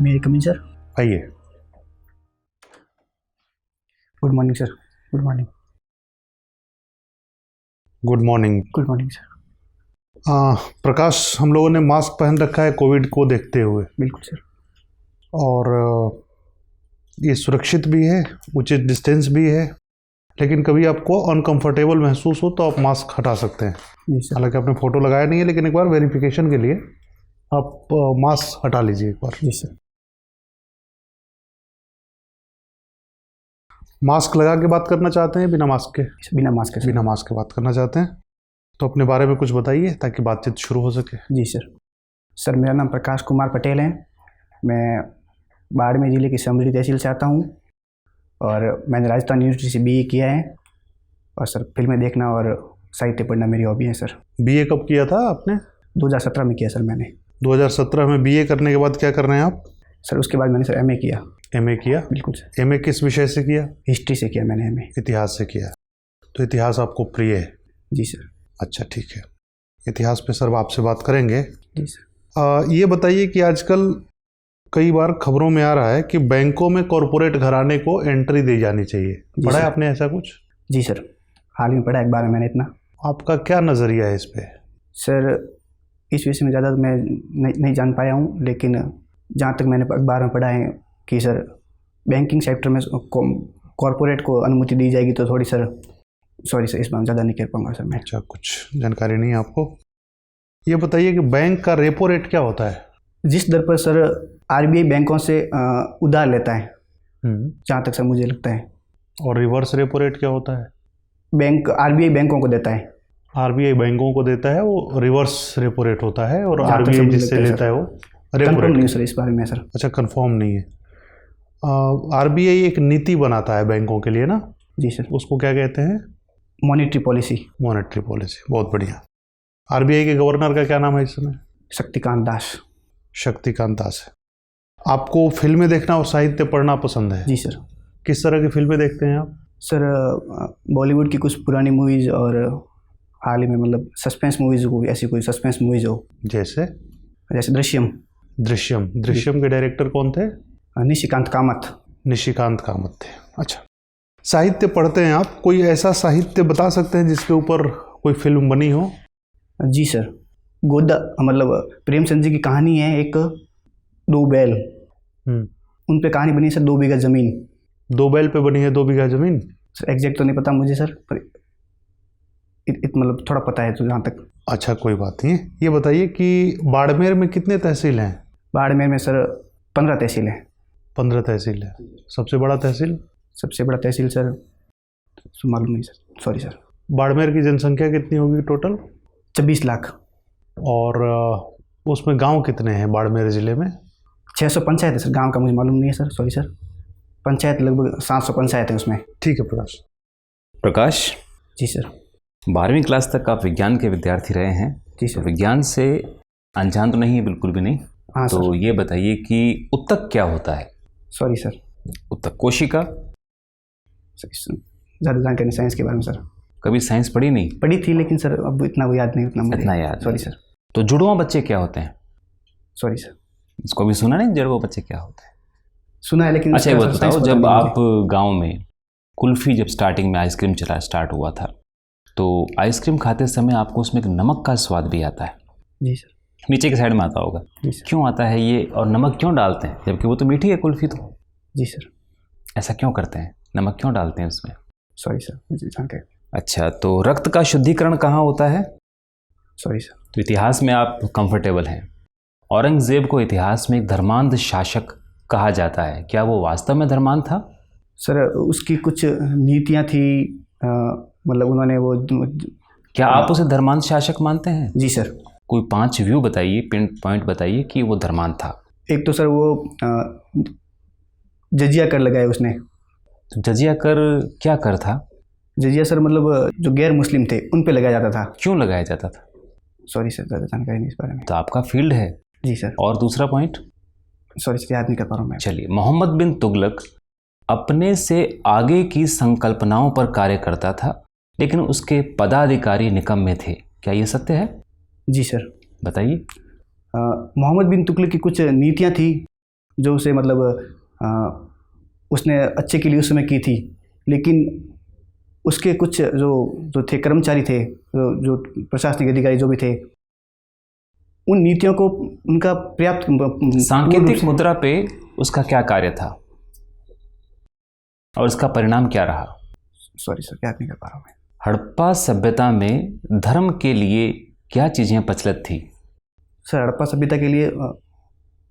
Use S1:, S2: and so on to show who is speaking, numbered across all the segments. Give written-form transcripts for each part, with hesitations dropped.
S1: May I come in sir?
S2: आइए।
S1: Good morning sir. Good morning.
S2: Good morning.
S1: Good morning sir.
S2: Prakash, हम लोगों ने mask पहन रखा है कोविड को देखते हुए,
S1: बिल्कुल सर।
S2: और ये सुरक्षित भी है, उचित डिस्टेंस भी है, लेकिन कभी आपको अनकंफर्टेबल महसूस हो तो आप मास्क हटा सकते हैं।
S1: जी सर।
S2: हालांकि आपने फ़ोटो लगाया नहीं है, लेकिन एक बार वेरिफिकेशन के लिए आप मास्क हटा लीजिए एक बार।
S1: जी सर।
S2: मास्क लगा के बात करना चाहते हैं बिना मास्क के?
S1: बिना मास्क के।
S2: बिना मास्क के बात करना चाहते हैं तो अपने बारे में कुछ बताइए ताकि बातचीत शुरू हो सके।
S1: जी सर। सर मेरा नाम प्रकाश कुमार पटेल है। मैं बाड़मेर ज़िले की समरी तहसील से आता हूँ और मैंने राजस्थान यूनिवर्सिटी से बीए किया है। और सर फिल्में देखना और साहित्य पढ़ना मेरी हॉबी है सर।
S2: बीए कब किया था आपने?
S1: 2017 में किया सर मैंने।
S2: 2017 में बीए करने के बाद क्या कर रहे हैं आप?
S1: सर उसके बाद मैंने सर एमए किया।
S2: एमए किया?
S1: बिल्कुल सर।
S2: एमए किस विषय से किया?
S1: हिस्ट्री से किया मैंने एमए।
S2: इतिहास से किया। तो इतिहास आपको प्रिय है?
S1: जी सर।
S2: अच्छा, ठीक है। इतिहास पे सर आपसे बात करेंगे।
S1: जी सर।
S2: ये बताइए कि आजकल कई बार खबरों में आ रहा है कि बैंकों में कॉरपोरेट घराने को एंट्री दी जानी चाहिए। पढ़ा है आपने ऐसा कुछ?
S1: जी सर, हाल ही में पढ़ा अखबार में मैंने इतना।
S2: आपका क्या नज़रिया है इस पे?
S1: सर इस विषय में ज़्यादा मैं नहीं जान पाया हूँ, लेकिन जहाँ तक मैंने अखबार में पढ़ा है कि सर बैंकिंग सेक्टर में कॉरपोरेट को अनुमति दी जाएगी तो थोड़ी सर, सॉरी सर, इस बार ज़्यादा नहीं कह पाऊँगा सर मैं।
S2: अच्छा, कुछ जानकारी नहीं है आपको? ये बताइए कि बैंक का रेपो रेट क्या होता है?
S1: जिस दर पर सर आरबीआई बैंकों से उधार लेता है, जहाँ तक सर मुझे लगता है।
S2: और रिवर्स रेपो रेट क्या होता है?
S1: बैंक आरबीआई बैंकों को देता है।
S2: आरबीआई बैंकों को देता है, वो रिवर्स रेपो रेट होता है, और
S1: जहाँ तक
S2: आरबीआई
S1: मुझे
S2: जिससे
S1: लगता है
S2: लेता
S1: सर।
S2: है वो रेपो
S1: कंफर्म
S2: रेट।
S1: नहीं सर इस बारे में सर।
S2: अच्छा, कंफर्म नहीं है। आरबीआई एक नीति बनाता है बैंकों के लिए ना?
S1: जी सर।
S2: उसको क्या कहते हैं?
S1: Monetary policy.
S2: मॉनेटरी पॉलिसी, बहुत बढ़िया। आरबीआई के गवर्नर का क्या नाम है इस समय?
S1: शक्तिकांत दास।
S2: शक्तिकांत दास है। आपको फिल्में देखना और साहित्य पढ़ना पसंद है?
S1: जी सर।
S2: किस तरह की फिल्में देखते हैं आप?
S1: सर बॉलीवुड की कुछ पुरानी मूवीज़ और हाल ही में मतलब सस्पेंस मूवीज़, को ऐसी कोई सस्पेंस मूवीज़ हो।
S2: जैसे
S1: दृश्यम।
S2: दृश्यम के डायरेक्टर कौन थे?
S1: निशिकांत कामत।
S2: निशिकांत कामत थे। अच्छा, साहित्य पढ़ते हैं आप? कोई ऐसा साहित्य बता सकते हैं जिसके ऊपर कोई फिल्म बनी हो?
S1: जी सर, गोदा मतलब प्रेमचंद जी की कहानी है एक, दो बैल। उन पे कहानी बनी है सर, 2 बीघा ज़मीन।
S2: 2 बैल पे बनी है 2 बीघा जमीन?
S1: सर एग्जैक्ट तो नहीं पता मुझे सर, पर मतलब थोड़ा पता है तो जहाँ तक।
S2: अच्छा, कोई बात नहीं। ये बताइए कि बाड़मेर में कितने तहसील हैं?
S1: बाड़मेर में सर 15 तहसील हैं।
S2: 15 तहसील है। सबसे बड़ा तहसील?
S1: सबसे बड़ा तहसील सर मालूम नहीं सर, सॉरी सर।
S2: बाड़मेर की जनसंख्या कितनी होगी टोटल?
S1: 26 लाख।
S2: और उसमें गांव कितने हैं बाड़मेर ज़िले में?
S1: 600 पंचायत है सर, गांव का मुझे मालूम नहीं है सर, सॉरी सर। पंचायत लगभग 700 पंचायत है उसमें।
S2: ठीक है प्रकाश।
S3: प्रकाश
S1: जी सर।
S3: 12वीं क्लास तक आप विज्ञान के विद्यार्थी रहे हैं।
S1: जी
S3: तो
S1: सर।
S3: विज्ञान से अनजान तो नहीं है, बिल्कुल भी नहीं।
S1: हाँ
S3: तो
S1: सर।
S3: ये बताइए कि उत्तक क्या होता है?
S1: सॉरी सर,
S3: उत्तक कोशिका।
S1: ज़्यादा जानकारी नहीं साइंस के बारे में सर।
S3: कभी साइंस पढ़ी नहीं?
S1: पढ़ी थी लेकिन सर अब इतना वो याद नहीं, उतना मुझे।
S3: इतना याद
S1: सॉरी
S3: नहीं।
S1: सर।
S3: तो जुड़वा बच्चे क्या होते हैं?
S1: सॉरी सर,
S3: इसको भी सुना नहीं, जुड़वा बच्चे क्या होते हैं?
S1: सुना है लेकिन।
S3: अच्छा, ये
S1: सर,
S3: बताओ,
S1: साइंस पता
S3: जब
S1: नहीं
S3: आप गांव में कुल्फी, जब स्टार्टिंग में आइसक्रीम चला स्टार्ट हुआ था, तो आइसक्रीम खाते समय आपको उसमें एक नमक का स्वाद भी आता है।
S1: जी सर।
S3: नीचे के साइड में आता होगा।
S1: जी सर।
S3: क्यों आता है ये, और नमक क्यों डालते हैं जबकि वो तो मीठी है कुल्फी? तो
S1: जी सर।
S3: ऐसा क्यों करते हैं, नमक क्यों डालते हैं उसमें?
S1: सॉरी सर, मुझे जानकारी।
S3: अच्छा, तो रक्त का शुद्धिकरण कहाँ होता है?
S1: Sorry sir.
S3: तो इतिहास में आप कंफर्टेबल हैं। औरंगजेब को इतिहास में एक धर्मांध शासक कहा जाता है, क्या वो वास्तव में धर्मांध था?
S1: सर उसकी कुछ नीतियाँ थी, मतलब उन्होंने वो।
S3: क्या आप उसे धर्मांध शासक मानते हैं?
S1: जी सर।
S3: कोई 5 व्यू बताइए, पिन पॉइंट बताइए कि वो धर्मांध था।
S1: एक तो सर वो जजिया कर लगाया उसने।
S3: तो जजिया कर क्या कर था?
S1: जजिया सर मतलब जो गैर मुस्लिम थे उन पे लगाया जाता था।
S3: क्यों लगाया जाता था?
S1: सॉरी सर, ज़्यादा जानकारी नहीं इस बारे में।
S3: तो आपका फील्ड है।
S1: जी सर।
S3: और दूसरा पॉइंट?
S1: सॉरी सर, याद नहीं कर पा रहा हूँ मैं।
S3: चलिए, मोहम्मद बिन तुगलक अपने से आगे की संकल्पनाओं पर कार्य करता था, लेकिन उसके पदाधिकारी निकम्मे थे, क्या ये सत्य है?
S1: जी सर।
S3: बताइए।
S1: मोहम्मद बिन तुगलक की कुछ नीतियाँ थी जो उसे मतलब उसने अच्छे के लिए उस समय की थी, लेकिन उसके कुछ जो जो थे कर्मचारी थे, जो प्रशासनिक अधिकारी जो भी थे, उन नीतियों को उनका पर्याप्त
S3: सांकेतिक मुद्रा पे उसका क्या कार्य था और इसका परिणाम क्या रहा?
S1: सॉरी सर, याद नहीं कर पा रहा हूँ मैं।
S3: हड़प्पा सभ्यता में धर्म के लिए क्या चीजें प्रचलित थी?
S1: सर हड़प्पा सभ्यता के लिए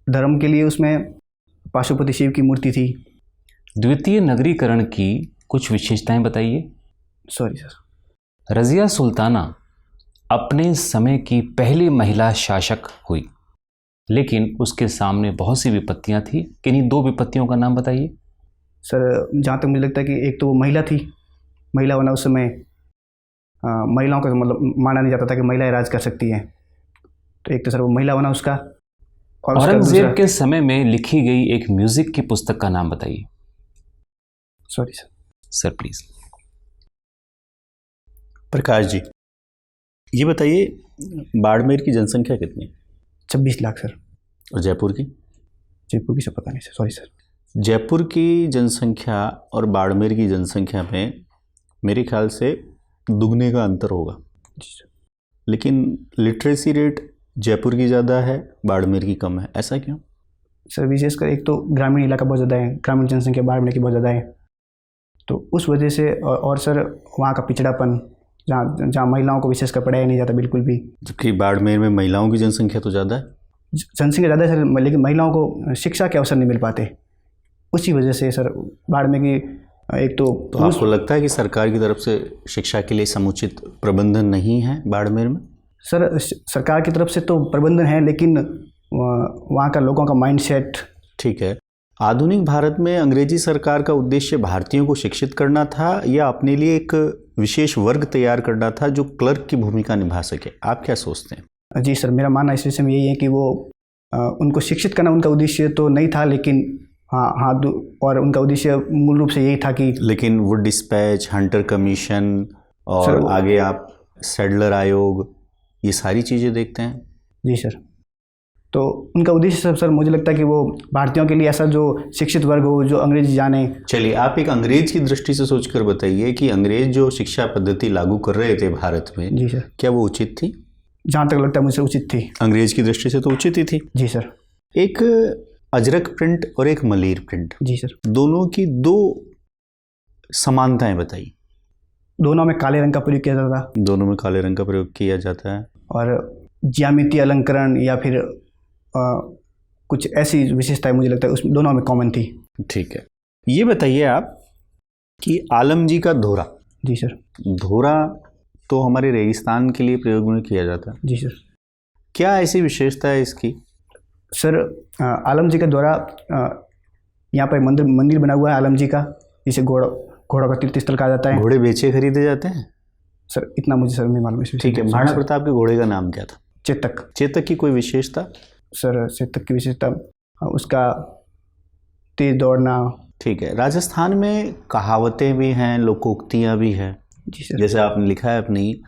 S1: धर्म के लिए उसमें पाशुपति शिव की मूर्ति थी।
S3: द्वितीय नगरीकरण की कुछ विशेषताएं बताइए।
S1: Sorry sir.
S3: रजिया सुल्ताना अपने समय की पहली महिला शासक हुई, लेकिन उसके सामने बहुत सी विपत्तियां थी। किन्हीं 2 विपत्तियों का नाम बताइए।
S1: सर जहाँ तक मुझे लगता है कि एक तो वो महिला थी, महिला होना उस समय महिलाओं का मतलब माना नहीं जाता था कि महिलाएं राज कर सकती हैं, तो एक तो सर वो महिला होना उसका। और उसका
S3: औरंगजेब के समय में लिखी गई एक म्यूजिक की पुस्तक का नाम बताइए।
S1: Sorry sir.
S3: Sir please.
S4: Prakash ji, ये बताइए बाड़मेर की जनसंख्या कितनी है?
S1: 26 लाख सर।
S4: और जयपुर की?
S1: जयपुर की सब पता नहीं सर, सॉरी सर।
S4: जयपुर की जनसंख्या और बाड़मेर की जनसंख्या में मेरे ख्याल से दुगने का अंतर होगा,
S1: जी सर।
S4: लेकिन लिटरेसी रेट जयपुर की ज़्यादा है, बाड़मेर की कम है, ऐसा क्यों?
S1: सर विशेषकर एक तो ग्रामीण इलाका बहुत ज़्यादा है, ग्रामीण जनसंख्या बाड़मेर की बहुत ज़्यादा है, तो उस वजह से। और सर वहाँ का पिछड़ापन, जहाँ जहाँ महिलाओं को विशेषकर पढ़ाया नहीं जाता बिल्कुल भी।
S4: जबकि बाड़मेर में महिलाओं की जनसंख्या तो ज़्यादा है।
S1: जनसंख्या ज़्यादा है सर, लेकिन महिलाओं को शिक्षा के अवसर नहीं मिल पाते, उसी वजह से सर बाड़मेर की एक तो
S4: आपको लगता है कि सरकार की तरफ से शिक्षा के लिए समुचित प्रबंधन नहीं है बाड़मेर में?
S1: सर सरकार की तरफ से तो प्रबंधन है, लेकिन वहाँ का लोगों का माइंडसेट।
S4: ठीक है, आधुनिक भारत में अंग्रेजी सरकार का उद्देश्य भारतीयों को शिक्षित करना था या अपने लिए एक विशेष वर्ग तैयार करना था जो क्लर्क की भूमिका निभा सके? आप क्या सोचते हैं?
S1: जी सर, मेरा मानना इस विषय में यही है कि वो उनको शिक्षित करना उनका उद्देश्य तो नहीं था, लेकिन हाँ और उनका उद्देश्य मूल रूप से यही था कि।
S4: लेकिन वो डिस्पैच, हंटर कमीशन और आगे आप सेडलर आयोग, ये सारी चीज़ें देखते हैं।
S1: जी सर, तो उनका उद्देश्य सर मुझे लगता है कि वो भारतीयों के लिए ऐसा जो शिक्षित वर्ग हो, जो अंग्रेजी जाने।
S4: चलिए, आप एक अंग्रेज की दृष्टि से सोचकर बताइए कि अंग्रेज जो शिक्षा पद्धति लागू कर रहे थे भारत में,
S1: जी सर,
S4: क्या वो उचित थी?
S1: जहाँ तक लगता है मुझे उचित थी।
S4: अंग्रेज की दृष्टि से तो उचित ही थी।
S1: जी सर।
S4: एक अजरक प्रिंट और एक मलीर प्रिंट,
S1: जी सर,
S4: दोनों की 2 समानताएं बताइए।
S1: दोनों में काले रंग का प्रयोग किया जाता था।
S4: दोनों में काले रंग का प्रयोग किया जाता है।
S1: और ज्यामितीय अलंकरण या फिर कुछ ऐसी विशेषताएं मुझे लगता है उस दोनों में कॉमन थी।
S4: ठीक है, ये बताइए आप कि आलम जी का धोरा।
S1: जी सर।
S4: धोरा तो हमारे रेगिस्तान के लिए प्रयोग में किया जाता है।
S1: जी सर।
S4: क्या ऐसी विशेषता है इसकी?
S1: सर आलम जी का द्वारा यहाँ पर मंदिर बना हुआ है आलम जी का, जिसे घोड़ा का तीर्थ स्थल कहा जाता है।
S4: घोड़े बेचे खरीदे जाते हैं?
S1: सर इतना मुझे सर नहीं मालूम।
S4: ठीक है, महाराणा प्रताप के घोड़े का नाम क्या था?
S1: चेतक।
S4: चेतक की कोई विशेषता?
S1: सर चेतक की विशेषता उसका तेज दौड़ना। ठीक
S4: है, राजस्थान में कहावतें भी हैं, लोकोक्तियाँ भी हैं।
S1: जी सर।
S4: जैसे आपने लिखा है अपनी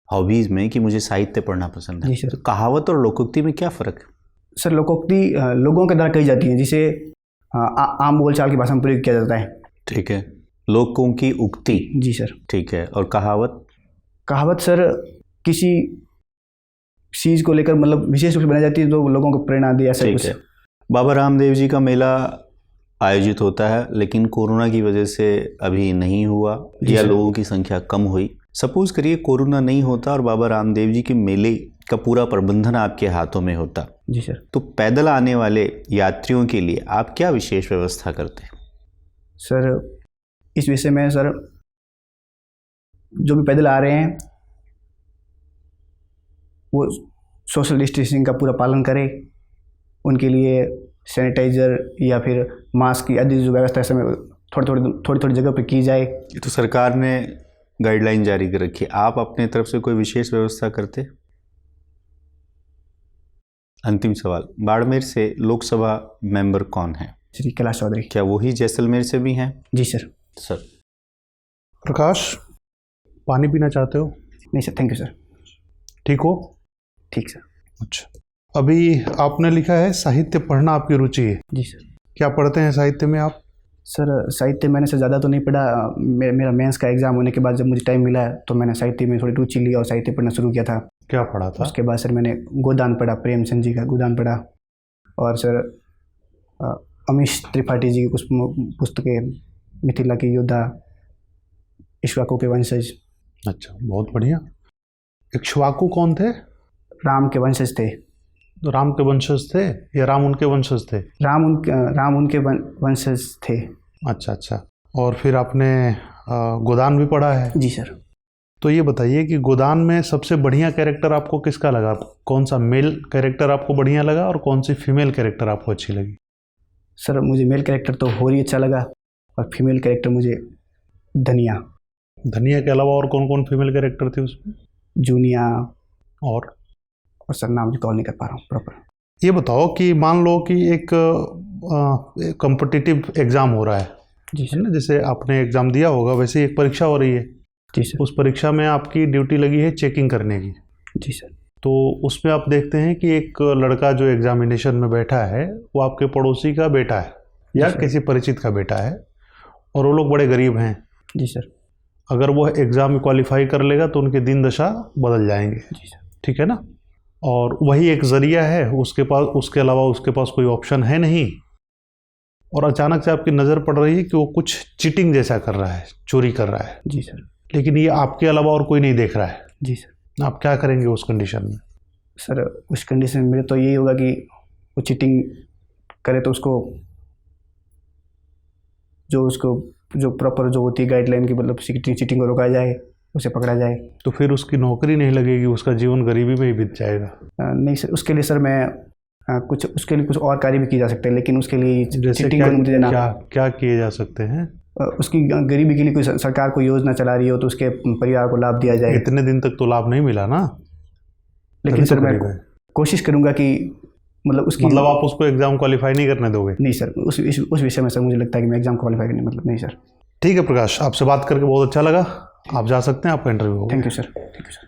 S4: हॉबीज़ में कि मुझे साहित्य पढ़ना पसंद है।
S1: जी सर।
S4: तो कहावत और लोकोक्ति में क्या फ़र्क है?
S1: सर लोकोक्ति लोगों के द्वारा कही जाती है, जिसे आम बोलचाल की भाषा में प्रयोग किया जाता है।
S4: ठीक है, लोगों की उक्ति।
S1: जी सर।
S4: ठीक है, और कहावत?
S1: कहावत सर किसी चीज़ को लेकर मतलब विशेष रूप से बनाई जाती है, जो लोगों को प्रेरणा दे, ऐसा कुछ।
S4: बाबा रामदेव जी का मेला आयोजित होता है, लेकिन कोरोना की वजह से अभी नहीं हुआ या लोगों की संख्या कम हुई। सपोज करिए कोरोना नहीं होता और बाबा रामदेव जी के मेले का पूरा प्रबंधन आपके हाथों में होता।
S1: जी सर।
S4: तो पैदल आने वाले यात्रियों के लिए आप क्या विशेष व्यवस्था करते हैं?
S1: सर इस विषय में सर जो भी पैदल आ रहे हैं वो सोशल डिस्टेंसिंग का पूरा पालन करें, उनके लिए सैनिटाइज़र या फिर मास्क आदि जो व्यवस्था समय थोड़ी जगह पे की जाए।
S4: ये तो सरकार ने गाइडलाइन जारी कर रखी है, आप अपने तरफ से कोई विशेष व्यवस्था करते? अंतिम सवाल, बाड़मेर से लोकसभा मेंबर कौन है?
S1: श्री कैलाश चौधरी।
S4: क्या वही जैसलमेर से भी हैं?
S1: जी सर।
S4: सर।
S2: प्रकाश, पानी पीना चाहते हो?
S1: नहीं सर, थैंक यू सर।
S2: ठीक हो?
S1: ठीक सर।
S2: अच्छा, अभी आपने लिखा है साहित्य पढ़ना आपकी रुचि है।
S1: जी सर।
S2: क्या पढ़ते हैं साहित्य में आप?
S1: सर साहित्य मैंने सर ज़्यादा तो नहीं पढ़ा। मेरा मेंस का एग्ज़ाम होने के बाद जब मुझे टाइम मिला तो मैंने साहित्य में थोड़ी रुचि ली और साहित्य पढ़ना शुरू किया था।
S2: क्या पढ़ा था?
S1: उसके बाद सर मैंने गोदान पढ़ा, प्रेमचंद जी का गोदान पढ़ा, और सर अमीश त्रिपाठी जी की कुछ पुस्तकें, मिथिला के योद्धा, इक्ष्वाकु के वंशज।
S2: अच्छा, बहुत बढ़िया। इक्ष्वाकु कौन थे?
S1: राम के वंशज थे।
S2: तो राम के वंशज थे या राम उनके वंशज थे?
S1: राम उनके वंशज थे।
S2: अच्छा अच्छा। और फिर आपने गोदान भी पढ़ा है?
S1: जी सर।
S2: तो ये बताइए कि गोदान में सबसे बढ़िया कैरेक्टर आपको किसका लगा? कौन सा मेल कैरेक्टर आपको बढ़िया लगा और कौन सी फीमेल कैरेक्टर आपको अच्छी लगी?
S1: सर मुझे मेल कैरेक्टर तो होरी अच्छा लगा और फीमेल कैरेक्टर मुझे धनिया।
S2: धनिया के अलावा और कौन कौन फीमेल कैरेक्टर थे उसमें?
S1: जूनिया
S2: और
S1: सर नाम रिकॉल नहीं कर पा रहा हूँ प्रॉपर।
S2: ये बताओ कि मान लो कि एक कॉम्पिटिटिव एग्ज़ाम हो रहा है,
S1: जी
S2: है ना? जैसे आपने एग्ज़ाम दिया होगा वैसे एक परीक्षा हो रही है।
S1: जी सर।
S2: उस परीक्षा में आपकी ड्यूटी लगी है चेकिंग करने की।
S1: जी सर।
S2: तो उसमें आप देखते हैं कि एक लड़का जो एग्जामिनेशन में बैठा है वो आपके पड़ोसी का बेटा है या किसी परिचित का बेटा है और वो लोग बड़े गरीब हैं।
S1: जी सर।
S2: अगर वो एग्ज़ाम में क्वालिफाई कर लेगा तो उनके दिन दशा बदल जाएंगे।
S1: जी सर।
S2: ठीक है ना? और वही एक ज़रिया है उसके पास, उसके अलावा उसके पास कोई ऑप्शन है नहीं। और अचानक से आपकी नज़र पड़ रही है कि वो कुछ चीटिंग जैसा कर रहा है, चोरी कर रहा है।
S1: जी सर।
S2: लेकिन ये आपके अलावा और कोई नहीं देख रहा है।
S1: जी सर।
S2: आप क्या करेंगे उस कंडीशन में?
S1: सर उस कंडीशन में तो यही होगा कि वो चीटिंग करे तो उसको जो प्रॉपर जो होती है गाइडलाइन की, मतलब चीटिंग को रोका जाए, उसे पकड़ा जाए।
S2: तो फिर उसकी नौकरी नहीं लगेगी, उसका जीवन गरीबी में ही बीत जाएगा।
S1: नहीं सर, उसके लिए सर मैं उसके लिए कुछ और कार्य भी किए जा सकते हैं, लेकिन उसके लिए चीटिंग को अनुमति देना।
S2: क्या किए जा सकते हैं?
S1: उसकी गरीबी के लिए कोई सरकार कोई योजना चला रही हो तो उसके परिवार को लाभ दिया जाए।
S2: इतने दिन तक तो लाभ नहीं मिला ना।
S1: लेकिन सर मैं कोशिश करूंगा कि मतलब
S2: आप उसको एग्जाम क्वालिफाई नहीं करने दोगे?
S1: नहीं सर, उस विषय में सर मुझे लगता है कि मैं एग्जाम क्वालिफाई करने नहीं सर।
S2: ठीक है प्रकाश, आपसे बात करके बहुत अच्छा लगा। आप जा सकते हैं, आपका इंटरव्यू होगा।
S1: Thank you sir. Thank you sir.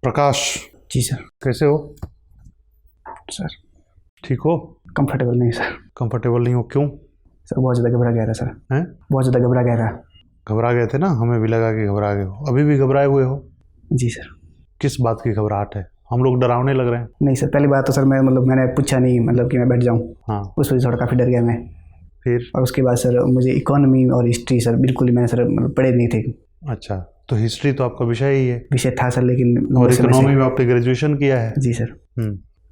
S2: Prakash
S1: ji sir.
S2: कैसे हो?
S1: सर
S2: ठीक हो?
S1: कंफर्टेबल नहीं सर।
S2: कंफर्टेबल नहीं हो? क्यों?
S1: सर बहुत ज़्यादा घबरा गया था सर।
S2: हैं?
S1: बहुत ज़्यादा घबरा गया था।
S2: घबरा गए थे ना, हमें भी लगा कि घबरा गए हो। अभी भी घबराए हुए हो?
S1: जी सर।
S2: किस बात की घबराहट है? हम लोग डरावने लग रहे हैं?
S1: नहीं सर, पहली बात तो सर मैंने पूछा नहीं कि मैं बैठ जाऊँ।
S2: हाँ।
S1: उस वजह से थोड़ा काफ़ी डर गया मैं।
S2: फिर?
S1: और उसके बाद सर मुझे इकोनॉमी और हिस्ट्री सर बिल्कुल ही मैंने सर पढ़े नहीं थे।
S2: अच्छा, तो हिस्ट्री तो आपका विषय ही है।
S1: विषय था सर, लेकिन
S2: और इकोनॉमी में आपने ग्रेजुएशन किया है?
S1: जी सर।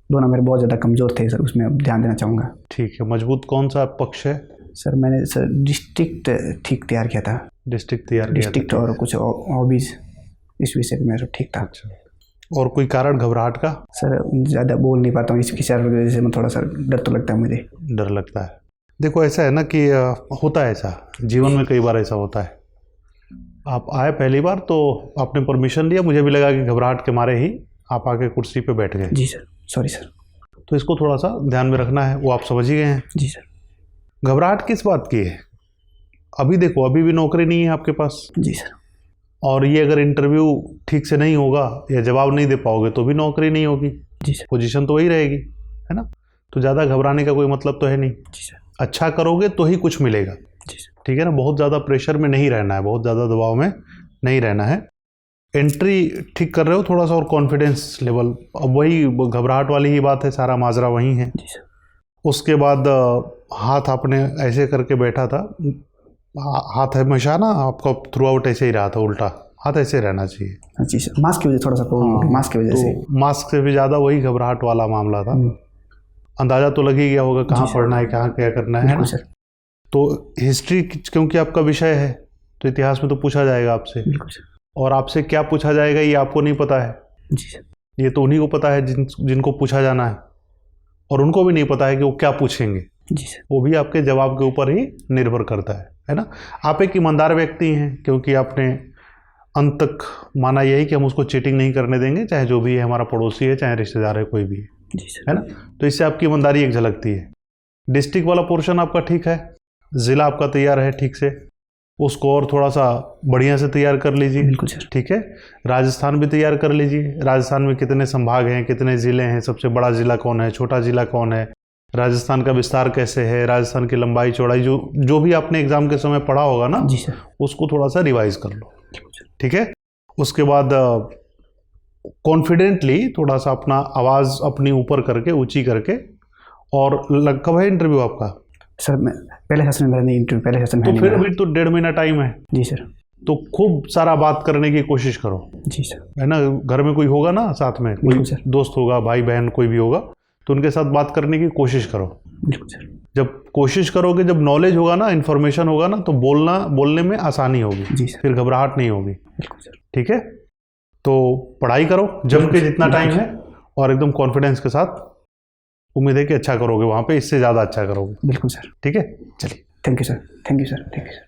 S1: दोनों मेरे बहुत ज़्यादा कमज़ोर थे सर, उसमें ध्यान देना चाहूँगा।
S2: ठीक है, मजबूत कौन सा पक्ष है?
S1: सर मैंने सर डिस्ट्रिक्ट ठीक तैयार किया था। डिस्ट्रिक्ट और कुछ हॉबीज़, इस विषय में मेरा ठीक था।
S2: अच्छा, और कोई कारण घबराहट का?
S1: सर ज़्यादा बोल नहीं पाता हूँ, इसकी सर वजह से मैं थोड़ा सा डर तो लगता है मुझे।
S2: डर लगता है? देखो ऐसा है ना कि होता है ऐसा, जीवन में कई बार ऐसा होता है। आप आए पहली बार तो आपने परमिशन लिया, मुझे भी लगा कि घबराहट के मारे ही आप आके कुर्सी पे बैठ गए।
S1: जी सर, सॉरी सर।
S2: तो इसको थोड़ा सा ध्यान में रखना है, वो आप समझ ही गए हैं।
S1: जी सर।
S2: घबराहट किस बात की है? अभी देखो, अभी भी नौकरी नहीं है आपके पास।
S1: जी सर।
S2: और ये अगर इंटरव्यू ठीक से नहीं होगा या जवाब नहीं दे पाओगे तो भी नौकरी नहीं होगी।
S1: जी सर।
S2: पोजीशन तो वही रहेगी, है ना? तो ज़्यादा घबराने का कोई मतलब तो है नहीं।
S1: जी सर।
S2: अच्छा करोगे तो ही कुछ मिलेगा।
S1: जी सर।
S2: ठीक है ना? बहुत ज़्यादा प्रेशर में नहीं रहना है, बहुत ज़्यादा दबाव में नहीं रहना है। एंट्री ठीक कर रहे हो थोड़ा सा, और कॉन्फिडेंस लेवल, अब वही घबराहट वाली ही बात है, सारा माजरा वही है।
S1: जी सर।
S2: उसके बाद हाथ आपने ऐसे करके बैठा था, हाथ हमेशा ना आपका थ्रू आउट ऐसे ही रहा था, उल्टा हाथ ऐसे रहना चाहिए।
S1: जी सर। मास्क की वजह थोड़ा सा प्रॉब्लम होगी, मास्क की वजह से।
S2: मास्क से भी ज़्यादा वही घबराहट वाला मामला था। अंदाज़ा तो लग ही गया होगा कहाँ पढ़ना है, कहाँ क्या करना है ना?
S1: सर।
S2: तो हिस्ट्री क्योंकि आपका विषय है तो इतिहास में तो पूछा जाएगा आपसे, और आपसे क्या पूछा जाएगा ये आपको नहीं पता है।
S1: जी सर।
S2: ये तो उन्हीं को पता है जिनको पूछा जाना है, और उनको भी नहीं पता है कि वो क्या पूछेंगे।
S1: जी सर।
S2: वो भी आपके जवाब के ऊपर ही निर्भर करता है ना? आप एक ईमानदार व्यक्ति हैं क्योंकि आपने अंत तक माना यही कि हम उसको चीटिंग नहीं करने देंगे, चाहे जो भी है, हमारा पड़ोसी है चाहे रिश्तेदार है, कोई भी है।
S1: जी सर।
S2: है ना? तो इससे आपकी ईमानदारी एक झलकती है। डिस्ट्रिक्ट वाला पोर्शन आपका ठीक है, ज़िला आपका तैयार है ठीक से, उसको और थोड़ा सा बढ़िया से तैयार कर लीजिए।
S1: बिल्कुल सर।
S2: ठीक है, राजस्थान भी तैयार कर लीजिए। राजस्थान में कितने संभाग हैं, कितने ज़िले हैं, सबसे बड़ा ज़िला कौन है, छोटा ज़िला कौन है, राजस्थान का विस्तार कैसे है, राजस्थान की लंबाई चौड़ाई, जो भी आपने एग्ज़ाम के समय पढ़ा होगा ना,
S1: जी सर।
S2: उसको थोड़ा सा रिवाइज कर लो। ठीक है, उसके बाद कॉन्फिडेंटली थोड़ा सा अपना आवाज़ अपनी ऊपर करके, ऊंची करके, और कब है इंटरव्यू आपका?
S1: सर मैं पहले सेशन में मेरा नहीं, इंटरव्यू पहले सेशन में
S2: तो
S1: नहीं
S2: फिर
S1: मेरा।
S2: अभी तो 1.5 महीना टाइम है।
S1: जी सर।
S2: तो खूब सारा बात करने की कोशिश करो,
S1: जी सर।
S2: है ना। घर में कोई होगा ना साथ में, कोई
S1: बिल्कुल सर।
S2: दोस्त होगा, भाई बहन कोई भी होगा, तो उनके साथ बात करने की कोशिश करो।
S1: बिल्कुल सर।
S2: जब कोशिश करोगे, जब नॉलेज होगा ना, इन्फॉर्मेशन होगा ना, तो बोलने में आसानी होगी,
S1: जी सर।
S2: फिर घबराहट नहीं होगी।
S1: बिल्कुल सर।
S2: ठीक है, तो पढ़ाई करो जम के जितना टाइम है, और एकदम कॉन्फिडेंस के साथ। उम्मीद है कि अच्छा करोगे वहाँ पे, इससे ज़्यादा अच्छा करोगे।
S1: बिल्कुल सर।
S2: ठीक है, चलिए।
S1: Thank you sir. Thank you sir. Thank you sir.